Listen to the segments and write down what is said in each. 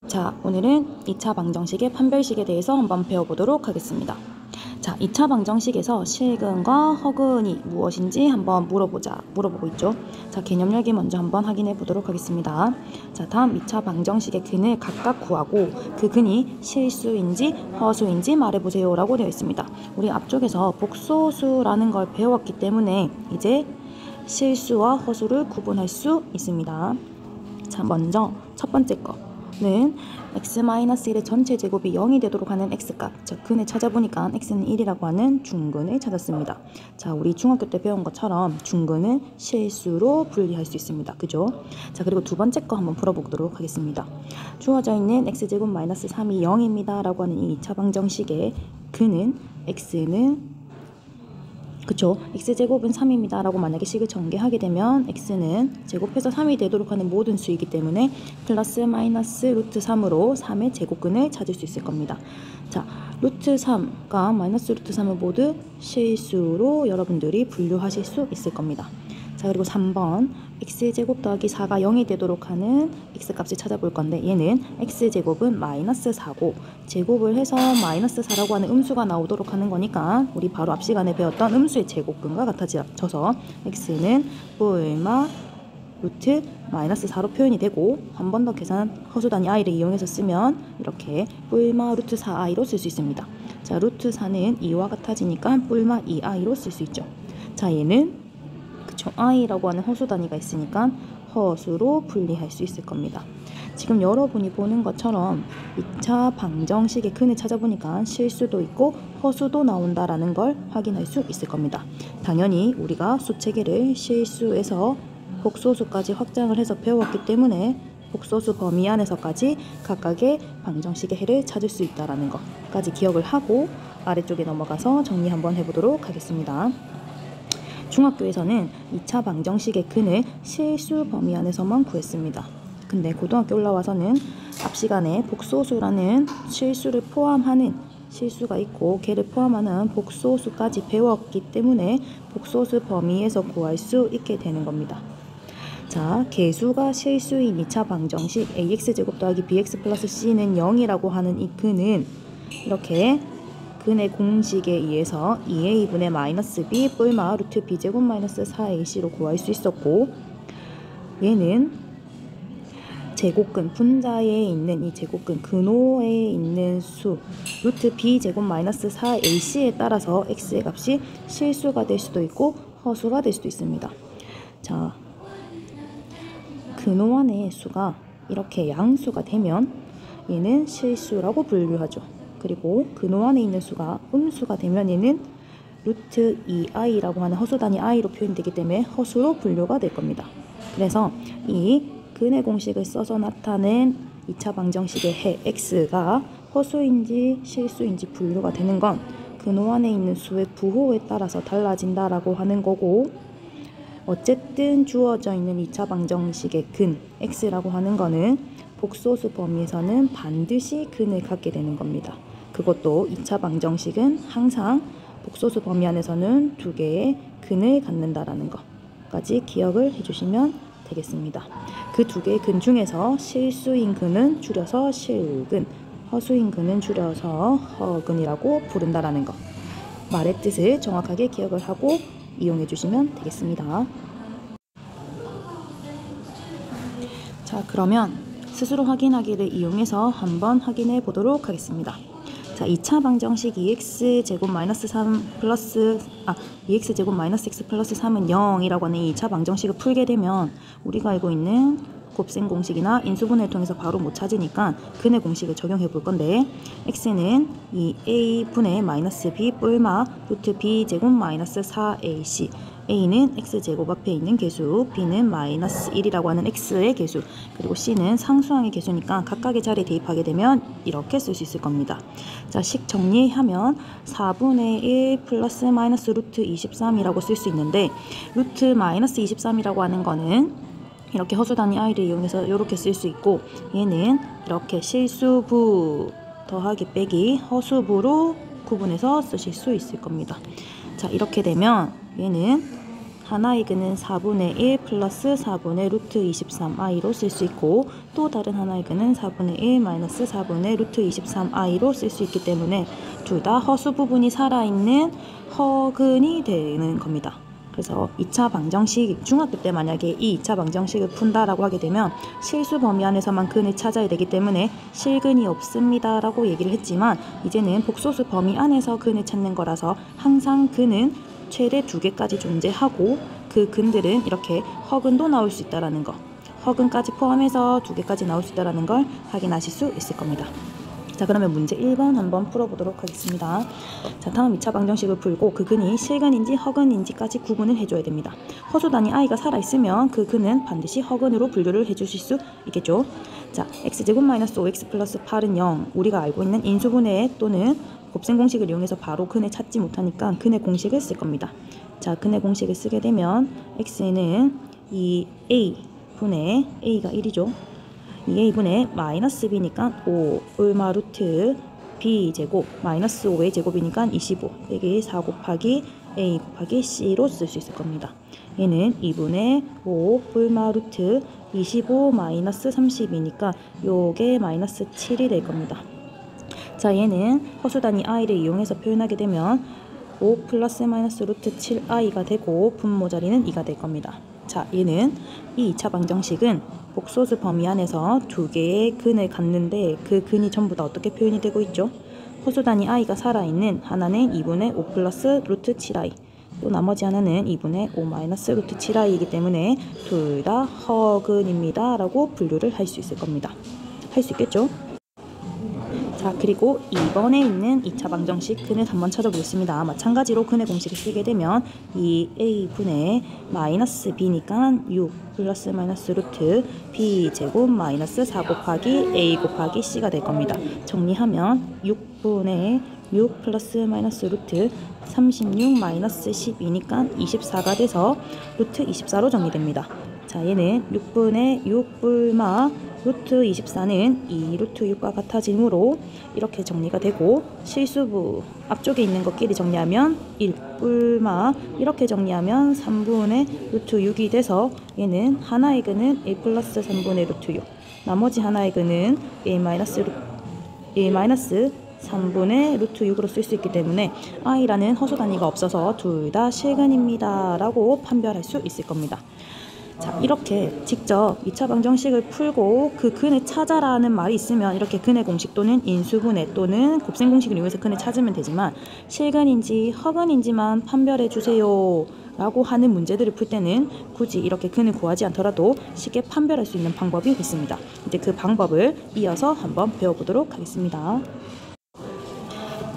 자, 오늘은 2차 방정식의 판별식에 대해서 한번 배워보도록 하겠습니다. 자, 2차 방정식에서 실근과 허근이 무엇인지 한번 물어보고 있죠. 자, 개념 열기 먼저 한번 확인해 보도록 하겠습니다. 자, 다음 2차 방정식의 근을 각각 구하고 그 근이 실수인지 허수인지 말해보세요 라고 되어 있습니다. 우리 앞쪽에서 복소수라는 걸 배웠기 때문에 이제 실수와 허수를 구분할 수 있습니다. 자, 먼저 첫 번째 거는 x-1의 전체 제곱이 0이 되도록 하는 x값, 자, 근을 찾아보니까 x는 1이라고 하는 중근을 찾았습니다. 자, 우리 중학교 때 배운 것처럼 중근은 실수로 분리할 수 있습니다. 그죠? 자, 그리고 두 번째 거 한번 풀어보도록 하겠습니다. 주어져 있는 x제곱 마이너스 3이 0입니다 라고 하는 이 2차 방정식의 근은 x는 그쵸? x제곱은 3입니다 라고 만약에 식을 전개하게 되면 x는 제곱해서 3이 되도록 하는 모든 수이기 때문에 플러스 마이너스 루트 3으로 3의 제곱근을 찾을 수 있을 겁니다. 자, 루트 3과 마이너스 루트 3을 모두 실수로 여러분들이 분류하실 수 있을 겁니다. 자, 그리고 3번 x제곱 더하기 4가 0이 되도록 하는 x값을 찾아볼 건데 얘는 x제곱은 마이너스 4고 제곱을 해서 마이너스 4라고 하는 음수가 나오도록 하는 거니까 우리 바로 앞 시간에 배웠던 음수의 제곱근과 같아져서 x는 뿔마 루트 마이너스 4로 표현이 되고 한 번 더 계산 허수단위 i를 이용해서 쓰면 이렇게 뿔마 루트 4i로 쓸 수 있습니다. 자, 루트 4는 2와 같아지니까 뿔마 2i로 쓸 수 있죠. 자, 얘는 i라고 하는 허수 단위가 있으니까 허수로 분리할 수 있을 겁니다. 지금 여러분이 보는 것처럼 2차 방정식의 근을 찾아보니까 실수도 있고 허수도 나온다라는 걸 확인할 수 있을 겁니다. 당연히 우리가 수체계를 실수에서 복소수까지 확장을 해서 배웠기 때문에 복소수 범위 안에서까지 각각의 방정식의 해를 찾을 수 있다는 것까지 기억을 하고 아래쪽에 넘어가서 정리 한번 해보도록 하겠습니다. 중학교에서는 2차 방정식의 근을 실수 범위 안에서만 구했습니다. 근데 고등학교 올라와서는 앞 시간에 복소수라는 실수를 포함하는 실수가 있고 걔를 포함하는 복소수까지 배웠기 때문에 복소수 범위에서 구할 수 있게 되는 겁니다. 자, 개수가 실수인 2차 방정식 ax제곱 더하기 bx 플러스 c는 0이라고 하는 이 근은 이렇게 근의 공식에 의해서 2a분의 마이너스 b 뿔마 루트 b제곱 마이너스 4ac로 구할 수 있었고 얘는 제곱근 분자에 있는 이 제곱근 근호에 있는 수 루트 b제곱 마이너스 4ac에 따라서 x의 값이 실수가 될 수도 있고 허수가 될 수도 있습니다. 자, 근호 안의 수가 이렇게 양수가 되면 얘는 실수라고 분류하죠. 그리고 근호 안에 있는 수가 음수가 되면 얘는 루트 2i라고 하는 허수단위 i로 표현되기 때문에 허수로 분류가 될 겁니다. 그래서 이 근의 공식을 써서 나타낸 2차 방정식의 해 x가 허수인지 실수인지 분류가 되는 건 근호 안에 있는 수의 부호에 따라서 달라진다라고 하는 거고 어쨌든 주어져 있는 2차 방정식의 근 x라고 하는 거는 복소수 범위에서는 반드시 근을 갖게 되는 겁니다. 그것도 2차 방정식은 항상 복소수 범위 안에서는 두 개의 근을 갖는다라는 것까지 기억을 해주시면 되겠습니다. 그 두 개의 근 중에서 실수인 근은 줄여서 실근, 허수인 근은 줄여서 허근이라고 부른다라는 것. 말의 뜻을 정확하게 기억을 하고 이용해 주시면 되겠습니다. 자, 그러면 스스로 확인하기를 이용해서 한번 확인해 보도록 하겠습니다. 자, 2차 방정식 2x제곱 마이너스 3 플러스 2x제곱 마이너스 x 플러스 3은 0이라고 하는 2차 방정식을 풀게 되면 우리가 알고 있는 곱셈 공식이나 인수분해를 통해서 바로 못 찾으니까 근의 공식을 적용해 볼 건데 x는 2a분의 마이너스 b 뿔마 루트 b제곱 마이너스 4ac a는 x제곱 앞에 있는 개수, b는 마이너스 1이라고 하는 x의 개수, 그리고 c는 상수항의 개수니까 각각의 자리에 대입하게 되면 이렇게 쓸 수 있을 겁니다. 자, 식 정리하면 4분의 1 플러스 마이너스 루트 23이라고 쓸 수 있는데 루트 마이너스 23이라고 하는 거는 이렇게 허수단위 i를 이용해서 이렇게 쓸 수 있고 얘는 이렇게 실수부 더하기 빼기 허수부로 구분해서 쓰실 수 있을 겁니다. 자, 이렇게 되면 얘는 하나의 근은 4분의 1 플러스 4분의 루트 23i로 쓸 수 있고, 또 다른 하나의 근은 4분의 1 마이너스 4분의 루트 23i로 쓸 수 있기 때문에 둘 다 허수 부분이 살아있는 허근이 되는 겁니다. 그래서 2차 방정식, 중학교 때 만약에 이 2차 방정식을 푼다라고 하게 되면 실수 범위 안에서만 근을 찾아야 되기 때문에 실근이 없습니다 라고 얘기를 했지만, 이제는 복소수 범위 안에서 근을 찾는 거라서 항상 근은 최대 2개까지 존재하고, 그 근들은 이렇게 허근도 나올 수 있다는 거, 허근까지 포함해서 2개까지 나올 수 있다는 걸 확인하실 수 있을 겁니다. 자, 그러면 문제 1번 한번 풀어보도록 하겠습니다. 자, 다음 2차 방정식을 풀고 그 근이 실근인지 허근인지까지 구분을 해줘야 됩니다. 허수 단위 i가 살아있으면 그 근은 반드시 허근으로 분류를 해주실 수 있겠죠. 자, x제곱 마이너스 5x 플러스 8은 0, 우리가 알고 있는 인수분해 또는 곱셈 공식을 이용해서 바로 근을 찾지 못하니까 근의 공식을 쓸 겁니다. 자, 근의 공식을 쓰게 되면 x는 이 a분의 a가 1이죠. 이 a분의 마이너스 b니까 5 얼마 루트 b제곱 마이너스 5의 제곱이니까 25 빼기 4 곱하기 a 곱하기 c로 쓸 수 있을 겁니다. 얘는 2분의 5 얼마 루트 25 마이너스 30이니까 요게 마이너스 7이 될 겁니다. 자, 얘는 허수 단위 i를 이용해서 표현하게 되면 5 플러스 마이너스 루트 7i가 되고 분모 자리는 2가 될 겁니다. 자, 얘는 이 2차 방정식은 복소수 범위 안에서 2개의 근을 갖는데 그 근이 전부 다 어떻게 표현이 되고 있죠? 허수 단위 i가 살아있는 하나는 2분의 5 플러스 루트 7i, 또 나머지 하나는 2분의 5 마이너스 루트 7i이기 때문에 둘 다 허근입니다 라고 분류를 할 수 있을 겁니다. 할 수 있겠죠? 자, 그리고 2번에 있는 2차 방정식 근을 한번 찾아보겠습니다. 마찬가지로 근의 공식을 쓰게 되면 이 a분의 마이너스 b니까 6 플러스 마이너스 루트 b제곱 마이너스 4 곱하기 a 곱하기 c가 될 겁니다. 정리하면 6분의 6 플러스 마이너스 루트 36 마이너스 12니까 24가 돼서 루트 24로 정리됩니다. 자, 얘는 6분의 6 불마 루트 24는 2 루트 6과 같아지므로 이렇게 정리가 되고, 실수부 앞쪽에 있는 것끼리 정리하면 1 불마 이렇게 정리하면 3분의 루트 6이 돼서 얘는 하나의 근은 1 플러스 3분의 루트 6, 나머지 하나의 근은 1 마이너스 3분의 루트 6으로 쓸 수 있기 때문에 i라는 허수 단위가 없어서 둘 다 실근입니다 라고 판별할 수 있을 겁니다. 자, 이렇게 직접 2차 방정식을 풀고 그 근을 찾아라는 말이 있으면 이렇게 근의 공식 또는 인수분해 또는 곱셈 공식을 이용해서 근을 찾으면 되지만, 실근인지 허근인지만 판별해 주세요 라고 하는 문제들을 풀 때는 굳이 이렇게 근을 구하지 않더라도 쉽게 판별할 수 있는 방법이 있습니다. 이제 그 방법을 이어서 한번 배워보도록 하겠습니다.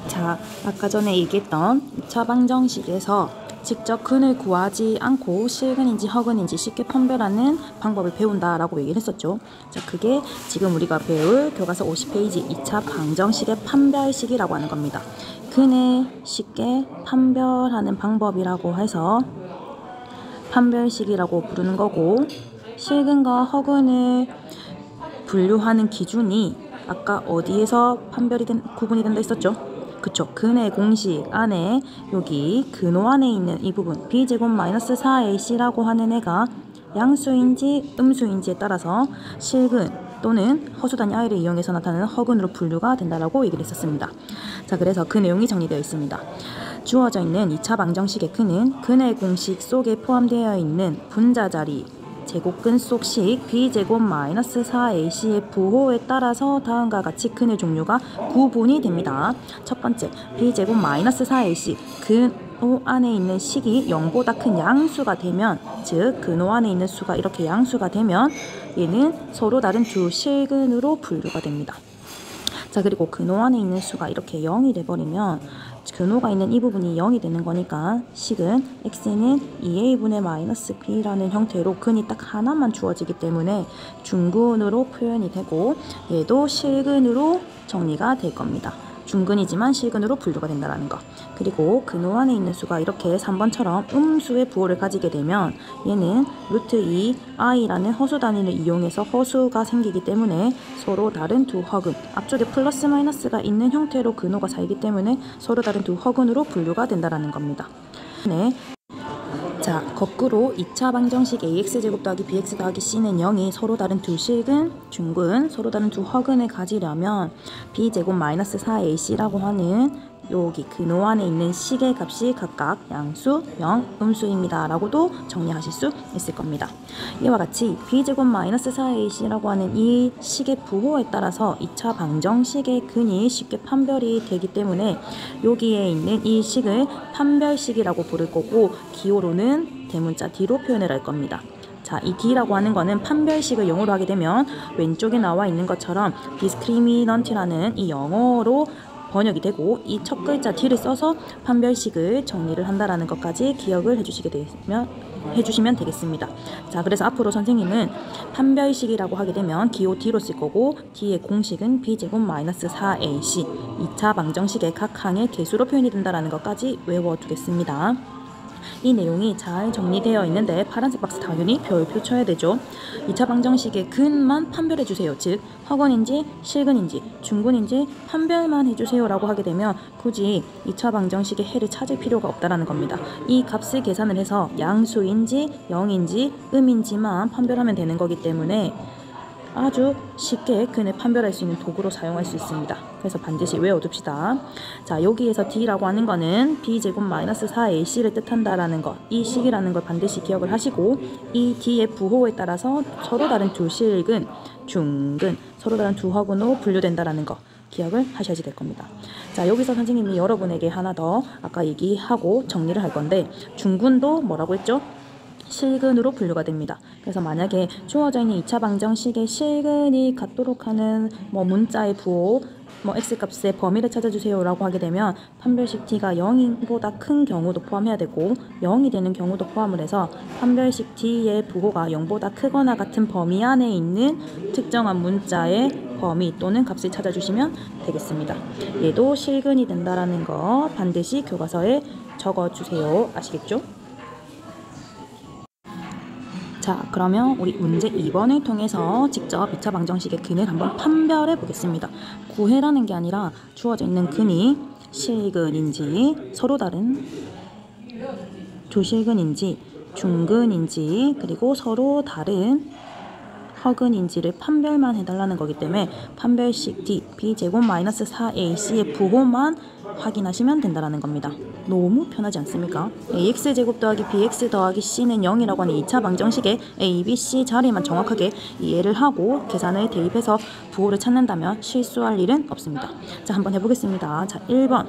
자, 아까 전에 얘기했던 2차 방정식에서 직접 근을 구하지 않고 실근인지 허근인지 쉽게 판별하는 방법을 배운다라고 얘기를 했었죠. 자, 그게 지금 우리가 배울 교과서 50페이지 2차 방정식의 판별식이라고 하는 겁니다. 근을 쉽게 판별하는 방법이라고 해서 판별식이라고 부르는 거고, 실근과 허근을 분류하는 기준이 아까 어디에서 구분이 된다 했었죠? 그쵸, 근의 공식 안에 여기 근호 안에 있는 이 부분 b제곱 마이너스 4ac라고 하는 애가 양수인지 음수인지에 따라서 실근 또는 허수 단위 i를 이용해서 나타나는 허근으로 분류가 된다라고 얘기를 했었습니다. 자, 그래서 그 내용이 정리되어 있습니다. 주어져 있는 2차 방정식의 근은 근의 공식 속에 포함되어 있는 분자 자리 제곱근 속식 b제곱 마이너스 4ac의 부호에 따라서 다음과 같이 근의 종류가 구분이 됩니다. 첫 번째, b제곱 마이너스 4ac 근호 안에 있는 식이 0보다 큰 양수가 되면, 즉 근호 안에 있는 수가 이렇게 양수가 되면 얘는 서로 다른 두 실근으로 분류가 됩니다. 자, 그리고 근호 안에 있는 수가 이렇게 0이 돼버리면 근호가 있는 이 부분이 0이 되는 거니까 식은 x는 2a분의 마이너스 b라는 형태로 근이 딱 하나만 주어지기 때문에 중근으로 표현이 되고, 얘도 실근으로 정리가 될 겁니다. 중근이지만 실근으로 분류가 된다는 거. 그리고 근호 안에 있는 수가 이렇게 3번처럼 음수의 부호를 가지게 되면 얘는 루트 2i라는 허수 단위를 이용해서 허수가 생기기 때문에 서로 다른 두 허근, 앞쪽에 플러스 마이너스가 있는 형태로 근호가 쌓이기 때문에 서로 다른 두 허근으로 분류가 된다는 겁니다. 네. 자, 거꾸로 2차 방정식 AX제곱 더하기 BX 더하기 C는 0이 서로 다른 두 실근, 중근, 서로 다른 두 허근을 가지려면 B제곱 마이너스 4AC라고 하는 여기 근호 안에 있는 식의 값이 각각 양수, 0, 음수입니다 라고도 정리하실 수 있을 겁니다. 이와 같이 B제곱 마이너스 4AC라고 하는 이 식의 부호에 따라서 2차 방정식의 근이 쉽게 판별이 되기 때문에 여기에 있는 이 식을 판별식이라고 부를 거고 기호로는 대문자 D로 표현을 할 겁니다. 자, 이 D라고 하는 거는 판별식을 영어로 하게 되면 왼쪽에 나와 있는 것처럼 discriminant라는 이 영어로 번역이 되고 이 첫 글자 D를 써서 판별식을 정리를 한다라는 것까지 기억을 해주시면 되겠습니다. 자, 그래서 앞으로 선생님은 판별식이라고 하게 되면 기호 D로 쓸 거고 D의 공식은 B제곱 마이너스 4AC 2차 방정식의 각 항의 개수로 표현이 된다라는 것까지 외워두겠습니다. 이 내용이 잘 정리되어 있는데 파란색 박스 당연히 별표 쳐야 되죠. 2차 방정식의 근만 판별해주세요. 즉 허근인지 실근인지 중근인지 판별만 해주세요 라고 하게 되면 굳이 2차 방정식의 해를 찾을 필요가 없다라는 겁니다. 이 값을 계산을 해서 양수인지 0인지 음인지만 판별하면 되는 거기 때문에 아주 쉽게 근을 판별할 수 있는 도구로 사용할 수 있습니다. 그래서 반드시 외워둡시다. 자, 여기에서 D라고 하는 거는 B제곱 마이너스 4AC를 뜻한다라는 것, 이 식이라는 걸 반드시 기억을 하시고 이 D의 부호에 따라서 서로 다른 두 실근, 중근, 서로 다른 두 허근으로 분류된다라는 거 기억을 하셔야지 될 겁니다. 자, 여기서 선생님이 여러분에게 하나 더 아까 얘기하고 정리를 할 건데 중근도 뭐라고 했죠? 실근으로 분류가 됩니다. 그래서 만약에 주어져 있는 2차 방정식의 실근이 같도록 하는 문자의 부호 x값의 범위를 찾아주세요 라고 하게 되면 판별식 D가 0보다 큰 경우도 포함해야 되고 0이 되는 경우도 포함을 해서 판별식 D의 부호가 0보다 크거나 같은 범위 안에 있는 특정한 문자의 범위 또는 값을 찾아주시면 되겠습니다. 얘도 실근이 된다라는 거 반드시 교과서에 적어주세요. 아시겠죠? 자, 그러면 우리 문제 2번을 통해서 직접 2차 방정식의 근을 한번 판별해 보겠습니다. 구해라는 게 아니라 주어져 있는 근이 실근인지 서로 다른 조실근인지 중근인지 그리고 서로 다른 허근인지를 판별만 해달라는 거기 때문에 판별식 D, B제곱 마이너스 4AC의 부호만 확인하시면 된다는 겁니다. 너무 편하지 않습니까? AX제곱 더하기 BX 더하기 C는 0이라고 하는 2차 방정식의 A, B, C 자리만 정확하게 이해를 하고 계산을 대입해서 부호를 찾는다면 실수할 일은 없습니다. 자, 한번 해보겠습니다. 자, 1번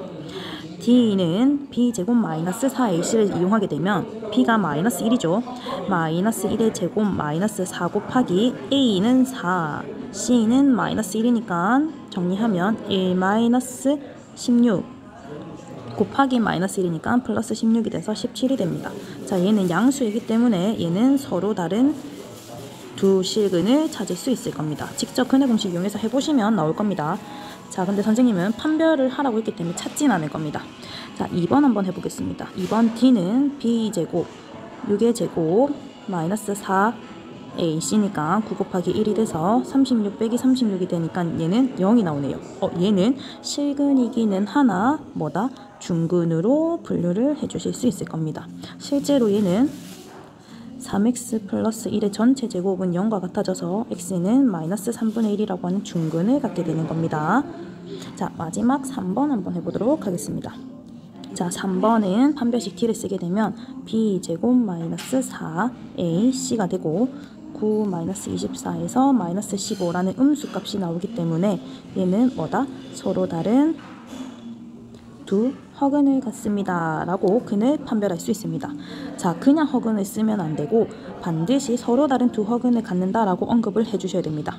D는 B제곱 마이너스 4AC를 이용하게 되면 B가 마이너스 1이죠. 마이너스 1의 제곱 마이너스 4 곱하기 A는 4, C는 마이너스 1이니까 정리하면 1 마이너스 16 곱하기 마이너스 1이니까 플러스 16이 돼서 17이 됩니다. 자, 얘는 양수이기 때문에 얘는 서로 다른 두 실근을 찾을 수 있을 겁니다. 직접 근의 공식 이용해서 해보시면 나올 겁니다. 자, 근데 선생님은 판별을 하라고 했기 때문에 찾진 않을 겁니다. 자, 2번 한번 해보겠습니다. 2번 D는 B제곱 6의 제곱 마이너스 4AC니까 9 곱하기 1이 돼서 36 빼기 36이 되니까 얘는 0이 나오네요. 얘는 실근이기는 하나 뭐다? 중근으로 분류를 해주실 수 있을 겁니다. 실제로 얘는 3x 플러스 1의 전체 제곱은 0과 같아져서 x는 마이너스 3분의 1이라고 하는 중근을 갖게 되는 겁니다. 자, 마지막 3번 한번 해보도록 하겠습니다. 자, 3번은 판별식 D를 쓰게 되면 B제곱 마이너스 4AC가 되고 9 마이너스 24에서 마이너스 15라는 음수값이 나오기 때문에 얘는 뭐다? 서로 다른 두 허근을 갖습니다 라고 근을 판별할 수 있습니다. 자, 그냥 허근을 쓰면 안 되고 반드시 서로 다른 두 허근을 갖는다 라고 언급을 해주셔야 됩니다.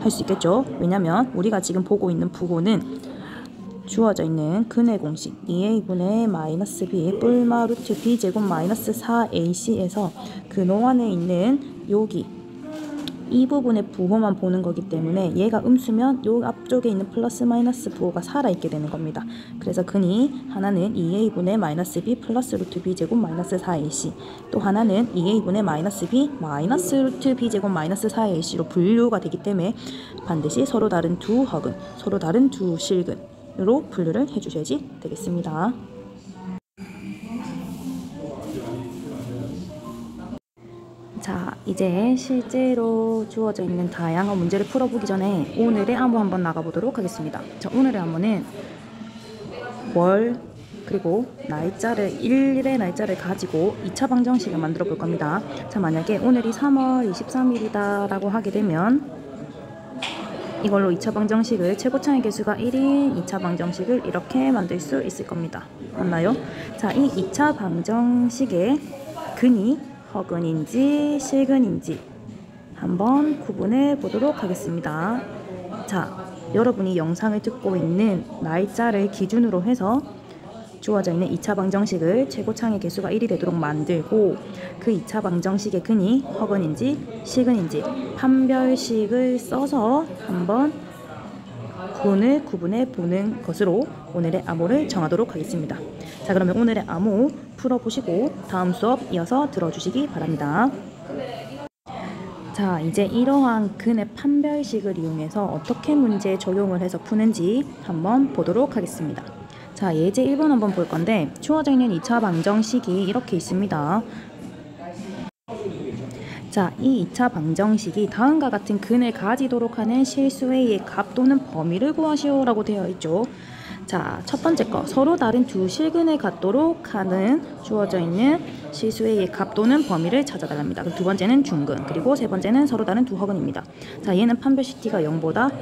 할 수 있겠죠? 왜냐면 우리가 지금 보고 있는 부호는 주어져 있는 근의 공식 2a분의 마이너스 b 뿔마 루트 b제곱 마이너스 4ac에서 근호 안에 있는 여기 이 부분의 부호만 보는 거기 때문에 얘가 음수면 요 앞쪽에 있는 플러스 마이너스 부호가 살아있게 되는 겁니다. 그래서 근이 하나는 2a분의 마이너스 b 플러스 루트 b제곱 마이너스 4ac 또 하나는 2a분의 마이너스 b 마이너스 루트 b제곱 마이너스 4ac로 분류가 되기 때문에 반드시 서로 다른 두 허근, 서로 다른 두 실근으로 분류를 해주셔야지 되겠습니다. 이제 실제로 주어져 있는 다양한 문제를 풀어보기 전에 오늘의 암호 한번 나가보도록 하겠습니다. 자, 오늘의 암호는 월 그리고 날짜를 일의 날짜를 가지고 2차 방정식을 만들어 볼 겁니다. 자, 만약에 오늘이 3월 23일이다 라고 하게 되면 이걸로 2차 방정식을 최고차의 개수가 1인 2차 방정식을 이렇게 만들 수 있을 겁니다. 맞나요? 자, 이 2차 방정식의 근이 허근인지 실근인지 한번 구분해 보도록 하겠습니다. 자, 여러분이 영상을 듣고 있는 날짜를 기준으로 해서 주어져 있는 2차 방정식을 최고차의 개수가 1이 되도록 만들고 그 2차 방정식의 근이 허근인지 실근인지 판별식을 써서 한번 근을 구분해 보는 것으로 오늘의 암호를 정하도록 하겠습니다. 자, 그러면 오늘의 암호 풀어보시고 다음 수업 이어서 들어주시기 바랍니다. 자, 이제 이러한 근의 판별식을 이용해서 어떻게 문제에 적용을 해서 푸는지 한번 보도록 하겠습니다. 자, 예제 1번 한번 볼 건데 주어져 있는 2차 방정식이 이렇게 있습니다. 자, 이 2차 방정식이 다음과 같은 근을 가지도록 하는 실수 A의 값 또는 범위를 구하시오 라고 되어 있죠. 자, 첫 번째 거 서로 다른 두 실근을 갖도록 하는 주어져 있는 실수 A의 값 또는 범위를 찾아달랍니다. 두 번째는 중근, 그리고 세 번째는 서로 다른 두 허근입니다. 자, 얘는 판별식 T가 0보다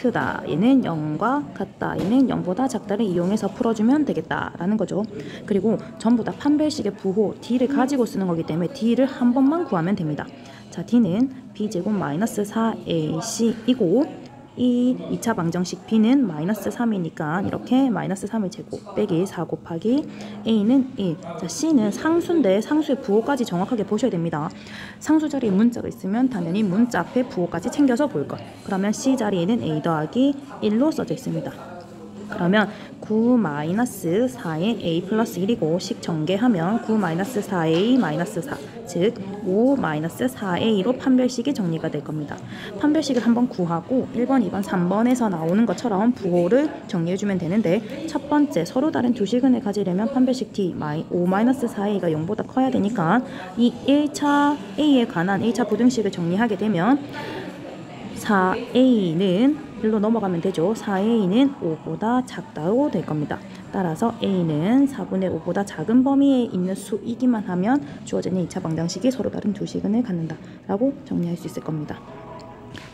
크다. 얘는 0과 같다. 얘는 0보다 작다를 이용해서 풀어주면 되겠다라는 거죠. 그리고 전부 다 판별식의 부호 D를 가지고 쓰는 거기 때문에 D를 한 번만 구하면 됩니다. 자, D는 B제곱 마이너스 4AC이고 이 2차 방정식 B는 마이너스 3이니까 이렇게 마이너스 3의 제곱 빼기 4 곱하기 A는 1. 자, C는 상수인데 상수의 부호까지 정확하게 보셔야 됩니다. 상수 자리에 문자가 있으면 당연히 문자 앞에 부호까지 챙겨서 볼 것. 그러면 C 자리에는 A 더하기 1로 써져 있습니다. 그러면 9 마이너스 4에 A 플러스 1이고 식 전개하면 9 마이너스 4A 마이너스 4, 즉 5 마이너스 4A로 판별식이 정리가 될 겁니다. 판별식을 한번 구하고 1번, 2번, 3번에서 나오는 것처럼 부호를 정리해주면 되는데 첫 번째 서로 다른 두 실근을 가지려면 판별식 T 5 마이너스 4A가 0보다 커야 되니까 이 1차 A에 관한 1차 부등식을 정리하게 되면 4A는 1로 넘어가면 되죠. 4A는 5보다 작다고 될 겁니다. 따라서 A는 4분의 5보다 작은 범위에 있는 수이기만 하면 주어지는 2차 방정식이 서로 다른 두 실근을 갖는다 라고 정리할 수 있을 겁니다.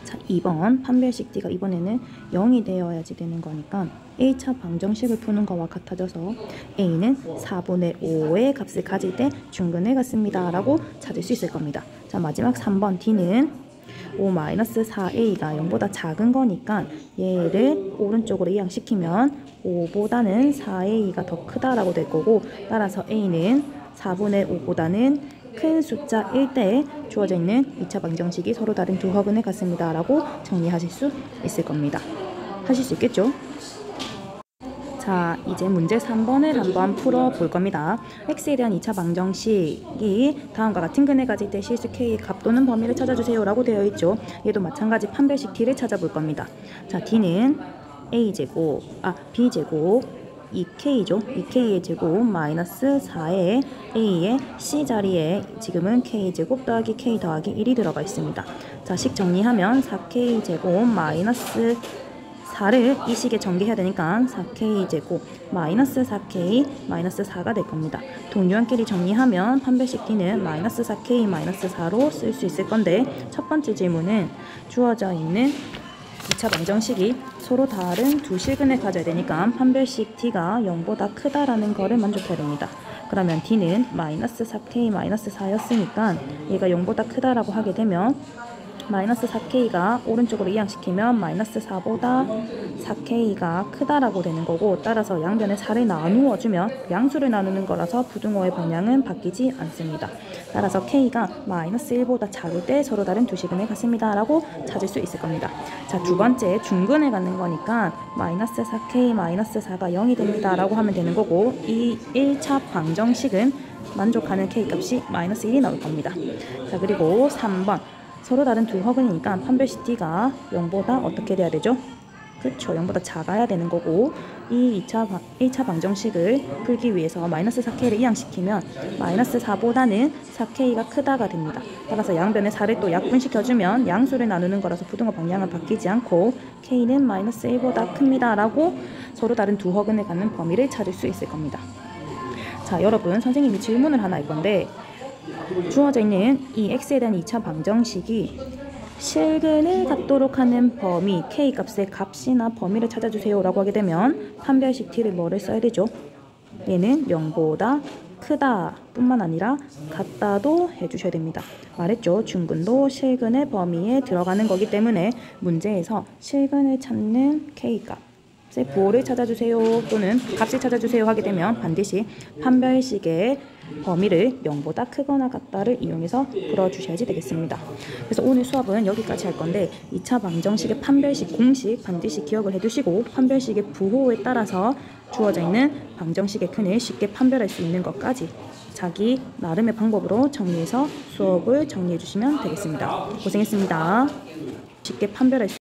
자, 2번 판별식 D가 이번에는 0이 되어야지 되는 거니까 1차 방정식을 푸는 거와 같아져서 A는 4분의 5의 값을 가질 때 중근을 갖습니다 라고 찾을 수 있을 겁니다. 자, 마지막 3번 D는 5-4A가 0보다 작은 거니까 얘를 오른쪽으로 이항시키면 5보다는 4A가 더 크다라고 될 거고 따라서 A는 4분의 5보다는 큰 숫자 1대에 주어져 있는 2차 방정식이 서로 다른 두 허근을 갖습니다 라고 정리하실 수 있을 겁니다. 하실 수 있겠죠? 자, 이제 문제 3번을 한번 풀어볼 겁니다. x에 대한 2차 방정식이 다음과 같은 근을 가질 때 실수 k의 값 또는 범위를 찾아주세요 라고 되어 있죠. 얘도 마찬가지 판별식 d를 찾아볼 겁니다. 자, d는 b제곱 2k죠. 2k의 제곱 마이너스 4의 a의 c 자리에 지금은 k제곱 더하기 k 더하기 1이 들어가 있습니다. 자, 식 정리하면 4k 제곱 마이너스 4를 이 식에 전개해야 되니까 4k 제곱 마이너스 4k 마이너스 4가 될 겁니다. 동류한끼리 정리하면 판별식 D는 마이너스 4k 마이너스 4로 쓸 수 있을 건데 첫 번째 질문은 주어져 있는 2차 방정식이 서로 다른 두 실근을 가져야 되니까 판별식 D가 0보다 크다라는 거를 만족해야 됩니다. 그러면 D는 마이너스 4k 마이너스 4였으니까 얘가 0보다 크다라고 하게 되면 마이너스 4K가 오른쪽으로 이항시키면 마이너스 4보다 4K가 크다라고 되는 거고 따라서 양변에 4를 나누어주면 양수를 나누는 거라서 부등호의 방향은 바뀌지 않습니다. 따라서 K가 마이너스 1보다 작을 때 서로 다른 두 실근을 갖습니다 라고 찾을 수 있을 겁니다. 자, 두 번째 중근을 갖는 거니까 마이너스 4K 마이너스 4가 0이 됩니다 라고 하면 되는 거고 이 1차 방정식은 만족하는 K값이 마이너스 1이 나올 겁니다. 자, 그리고 3번 서로 다른 두 허근이니까 판별식 D가 0보다 어떻게 돼야 되죠? 그쵸, 0보다 작아야 되는 거고, 이 1차 방정식을 풀기 위해서 마이너스 4K를 이항시키면 마이너스 4보다는 4K가 크다가 됩니다. 따라서 양변의 4를 또 약분시켜주면 양수를 나누는 거라서 부등호 방향은 바뀌지 않고 K는 마이너스 1보다 큽니다 라고 서로 다른 두 허근을 갖는 범위를 찾을 수 있을 겁니다. 자, 여러분, 선생님이 질문을 하나 할 건데, 주어져 있는 이 x에 대한 2차 방정식이 실근을 갖도록 하는 범위, k 값의 값이나 범위를 찾아주세요 라고 하게 되면 판별식 t를 뭐를 써야 되죠? 얘는 0보다 크다 뿐만 아니라 같다도 해주셔야 됩니다. 말했죠? 중근도 실근의 범위에 들어가는 거기 때문에 문제에서 실근을 찾는 k 값의 부호를 찾아주세요 또는 값을 찾아주세요 하게 되면 반드시 판별식의 범위를 0보다 크거나 같다를 이용해서 풀어주셔야지 되겠습니다. 그래서 오늘 수업은 여기까지 할 건데 2차 방정식의 판별식 공식 반드시 기억을 해두시고 판별식의 부호에 따라서 주어져 있는 방정식의 근을 쉽게 판별할 수 있는 것까지 자기 나름의 방법으로 정리해서 수업을 정리해 주시면 되겠습니다. 고생했습니다. 쉽게 판별할 수